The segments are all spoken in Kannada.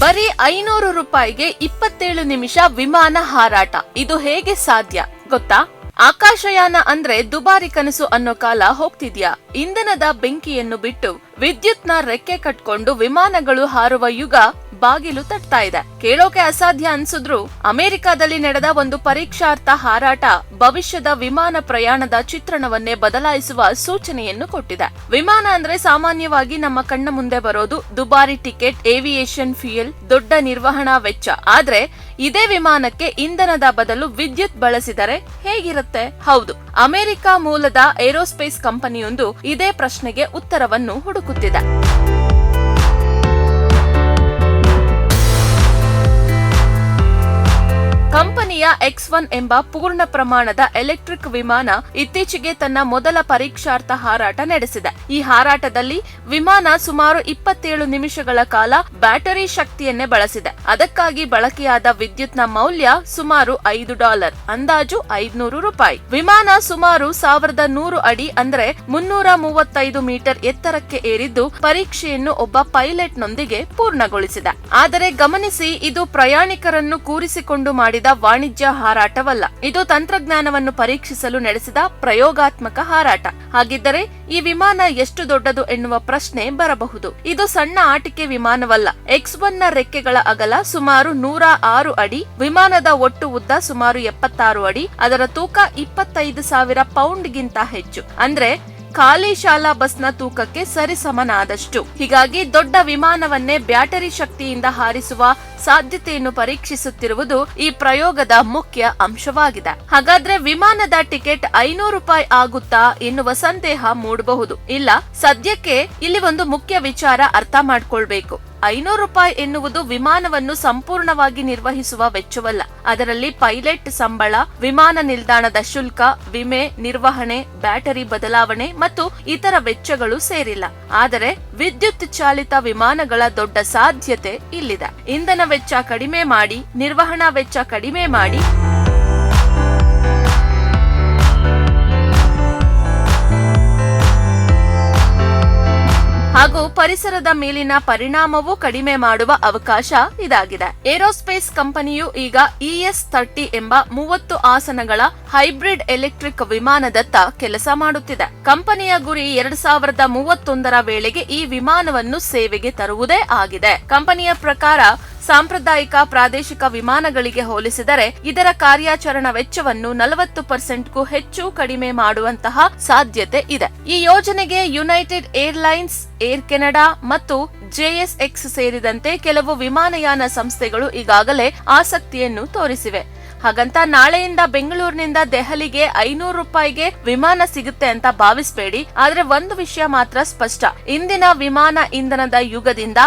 ಬರೀ 500 ರೂಪಾಯಿಗೆ 27 ನಿಮಿಷ ವಿಮಾನ ಹಾರಾಟ. ಇದು ಹೇಗೆ ಸಾಧ್ಯ ಗೊತ್ತಾ? ಆಕಾಶಯಾನ ಅಂದ್ರೆ ದುಬಾರಿ ಕನಸು ಅನ್ನೋ ಕಾಲ ಹೋಗ್ತಿದ್ಯಾ? ಇಂಧನದ ಬೆಂಕಿಯನ್ನು ಬಿಟ್ಟು ವಿದ್ಯುತ್ನ ರೆಕ್ಕೆ ಕಟ್ಕೊಂಡು ವಿಮಾನಗಳು ಹಾರುವ ಯುಗ ಬಾಗಿಲು ತಟ್ತಾ ಇದೆ. ಕೇಳೋಕೆ ಅಸಾಧ್ಯ ಅನ್ಸಿದ್ರು ಅಮೆರಿಕಾದಲ್ಲಿ ನಡೆದ ಒಂದು ಪರೀಕ್ಷಾರ್ಥ ಹಾರಾಟ ಭವಿಷ್ಯದ ವಿಮಾನ ಪ್ರಯಾಣದ ಚಿತ್ರಣವನ್ನೇ ಬದಲಾಯಿಸುವ ಸೂಚನೆಯನ್ನು ಕೊಟ್ಟಿದೆ. ವಿಮಾನ ಅಂದ್ರೆ ಸಾಮಾನ್ಯವಾಗಿ ನಮ್ಮ ಕಣ್ಣ ಮುಂದೆ ಬರೋದು ದುಬಾರಿ ಟಿಕೆಟ್, ಏವಿಯೇಷನ್ ಫ್ಯೂಯಲ್, ದೊಡ್ಡ ನಿರ್ವಹಣಾ ವೆಚ್ಚ. ಆದ್ರೆ ಇದೇ ವಿಮಾನಕ್ಕೆ ಇಂಧನದ ಬದಲು ವಿದ್ಯುತ್ ಬಳಸಿದರೆ ಹೇಗಿರುತ್ತೆ? ಹೌದು, ಅಮೆರಿಕ ಮೂಲದ ಏರೋಸ್ಪೇಸ್ ಕಂಪನಿಯೊಂದು ಇದೇ ಪ್ರಶ್ನೆಗೆ ಉತ್ತರವನ್ನು ಹುಡುಕುತ್ತಿದೆ. ಕಂಪನಿಯ X1 ಎಂಬ ಪೂರ್ಣ ಪ್ರಮಾಣದ ಎಲೆಕ್ಟ್ರಿಕ್ ವಿಮಾನ ಇತ್ತೀಚೆಗೆ ತನ್ನ ಮೊದಲ ಪರೀಕ್ಷಾರ್ಥ ಹಾರಾಟ ನಡೆಸಿದೆ. ಈ ಹಾರಾಟದಲ್ಲಿ ವಿಮಾನ ಸುಮಾರು 27 ನಿಮಿಷಗಳ ಕಾಲ ಬ್ಯಾಟರಿ ಶಕ್ತಿಯನ್ನೇ ಬಳಸಿದೆ. ಅದಕ್ಕಾಗಿ ಬಳಕೆಯಾದ ವಿದ್ಯುತ್ನ ಮೌಲ್ಯ ಸುಮಾರು $5, ಅಂದಾಜು 500 ರೂಪಾಯಿ. ವಿಮಾನ ಸುಮಾರು 1100 ಅಡಿ ಅಂದ್ರೆ 335 ಮೀಟರ್ ಎತ್ತರಕ್ಕೆ ಏರಿದ್ದು ಪರೀಕ್ಷೆಯನ್ನು ಒಬ್ಬ ಪೈಲಟ್ ನೊಂದಿಗೆ ಪೂರ್ಣಗೊಳಿಸಿದೆ. ಆದರೆ ಗಮನಿಸಿ, ಇದು ಪ್ರಯಾಣಿಕರನ್ನು ಕೂರಿಸಿಕೊಂಡು ಮಾಡಿದ ವಾಣಿಜ್ಯ ಹಾರಾಟವಲ್ಲ. ಇದು ತಂತ್ರಜ್ಞಾನವನ್ನು ಪರೀಕ್ಷಿಸಲು ನಡೆಸಿದ ಪ್ರಯೋಗಾತ್ಮಕ ಹಾರಾಟ. ಹಾಗಿದ್ದರೆ ಈ ವಿಮಾನ ಎಷ್ಟು ದೊಡ್ಡದು ಎನ್ನುವ ಪ್ರಶ್ನೆ ಬರಬಹುದು. ಇದು ಸಣ್ಣ ಆಟಿಕೆ ವಿಮಾನವಲ್ಲ. X1 ನ ರೆಕ್ಕೆಗಳ ಅಗಲ ಸುಮಾರು 106 ಅಡಿ, ವಿಮಾನದ ಒಟ್ಟು ಉದ್ದ ಸುಮಾರು 76 ಅಡಿ, ಅದರ ತೂಕ 25,000 ಪೌಂಡ್ಗಿಂತ ಹೆಚ್ಚು. ಅಂದ್ರೆ ಖಾಲಿ ಶಾಲಾ ಬಸ್ನ ತೂಕಕ್ಕೆ ಸರಿಸಮನಾದಷ್ಟು. ಹೀಗಾಗಿ ದೊಡ್ಡ ವಿಮಾನವನ್ನೇ ಬ್ಯಾಟರಿ ಶಕ್ತಿಯಿಂದ ಹಾರಿಸುವ ಸಾಧ್ಯತೆಯನ್ನು ಪರೀಕ್ಷಿಸುತ್ತಿರುವುದು ಈ ಪ್ರಯೋಗದ ಮುಖ್ಯ ಅಂಶವಾಗಿದೆ. ಹಾಗಾದ್ರೆ ವಿಮಾನದ ಟಿಕೆಟ್ 500 ರೂಪಾಯಿ ಆಗುತ್ತಾ ಎನ್ನುವ ಸಂದೇಹ ಮೂಡಬಹುದು. ಇಲ್ಲ, ಸದ್ಯಕ್ಕೆ ಇಲ್ಲಿ ಒಂದು ಮುಖ್ಯ ವಿಚಾರ ಅರ್ಥ ಮಾಡ್ಕೊಳ್ಬೇಕು. 500 ರೂಪಾಯಿ ಎನ್ನುವುದು ವಿಮಾನವನ್ನು ಸಂಪೂರ್ಣವಾಗಿ ನಿರ್ವಹಿಸುವ ವೆಚ್ಚವಲ್ಲ. ಅದರಲ್ಲಿ ಪೈಲಟ್ ಸಂಬಳ, ವಿಮಾನ ನಿಲ್ದಾಣದ ಶುಲ್ಕ, ವಿಮೆ, ನಿರ್ವಹಣೆ, ಬ್ಯಾಟರಿ ಬದಲಾವಣೆ ಮತ್ತು ಇತರ ವೆಚ್ಚಗಳು ಸೇರಿಲ್ಲ. ಆದರೆ ವಿದ್ಯುತ್ ಚಾಲಿತ ವಿಮಾನಗಳ ದೊಡ್ಡ ಸಾಧ್ಯತೆ ಇಲ್ಲಿದೆ. ಇಂಧನ ವೆಚ್ಚ ಕಡಿಮೆ ಮಾಡಿ, ನಿರ್ವಹಣಾ ವೆಚ್ಚ ಕಡಿಮೆ ಮಾಡಿ, ಹಾಗೂ ಪರಿಸರದ ಮೇಲಿನ ಪರಿಣಾಮವೂ ಕಡಿಮೆ ಮಾಡುವ ಅವಕಾಶ ಇದಾಗಿದೆ. ಏರೋಸ್ಪೇಸ್ ಕಂಪನಿಯು ಈಗ ES-30 ಎಂಬ 30 ಆಸನಗಳ ಹೈಬ್ರಿಡ್ ಎಲೆಕ್ಟ್ರಿಕ್ ವಿಮಾನದತ್ತ ಕೆಲಸ ಮಾಡುತ್ತಿದೆ. ಕಂಪನಿಯ ಗುರಿ 2031ರ ವೇಳೆಗೆ ಈ ವಿಮಾನವನ್ನು ಸೇವೆಗೆ ತರುವುದೇ ಆಗಿದೆ. ಕಂಪನಿಯ ಪ್ರಕಾರ ಸಾಂಪ್ರದಾಯಿಕ ಪ್ರಾದೇಶಿಕ ವಿಮಾನಗಳಿಗೆ ಹೋಲಿಸಿದರೆ ಇದರ ಕಾರ್ಯಾಚರಣಾ ವೆಚ್ಚವನ್ನು 40%ಗೂ ಹೆಚ್ಚು ಕಡಿಮೆ ಮಾಡುವಂತಹ ಸಾಧ್ಯತೆ ಇದೆ. ಈ ಯೋಜನೆಗೆ ಯುನೈಟೆಡ್ ಏರ್ಲೈನ್ಸ್, ಏರ್ ಕೆನಡಾ ಮತ್ತು JSX ಸೇರಿದಂತೆ ಕೆಲವು ವಿಮಾನಯಾನ ಸಂಸ್ಥೆಗಳು ಈಗಾಗಲೇ ಆಸಕ್ತಿಯನ್ನು ತೋರಿಸಿವೆ. ಹಾಗಂತ ನಾಳೆಯಿಂದ ಬೆಂಗಳೂರಿನಿಂದ ದೆಹಲಿಗೆ 500 ರೂಪಾಯಿಗೆ ವಿಮಾನ ಸಿಗುತ್ತೆ ಅಂತ ಭಾವಿಸಬೇಡಿ. ಆದ್ರೆ ಒಂದು ವಿಷಯ ಮಾತ್ರ ಸ್ಪಷ್ಟ, ಇಂದಿನ ವಿಮಾನ ಇಂಧನದ ಯುಗದಿಂದ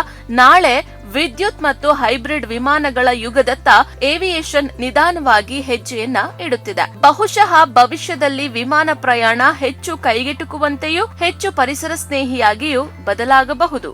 ನಾಳೆ ವಿದ್ಯುತ್ ಮತ್ತು ಹೈಬ್ರಿಡ್ ವಿಮಾನಗಳ ಯುಗದತ್ತ ಏವಿಯೇಷನ್ ನಿಧಾನವಾಗಿ ಹೆಜ್ಜೆಯನ್ನ ಇಡುತ್ತಿದೆ. ಬಹುಶಃ ಭವಿಷ್ಯದಲ್ಲಿ ವಿಮಾನ ಪ್ರಯಾಣ ಹೆಚ್ಚು ಕೈಗೆಟುಕುವಂತೆಯೂ ಹೆಚ್ಚು ಪರಿಸರ ಸ್ನೇಹಿಯಾಗಿಯೂ ಬದಲಾಗಬಹುದು.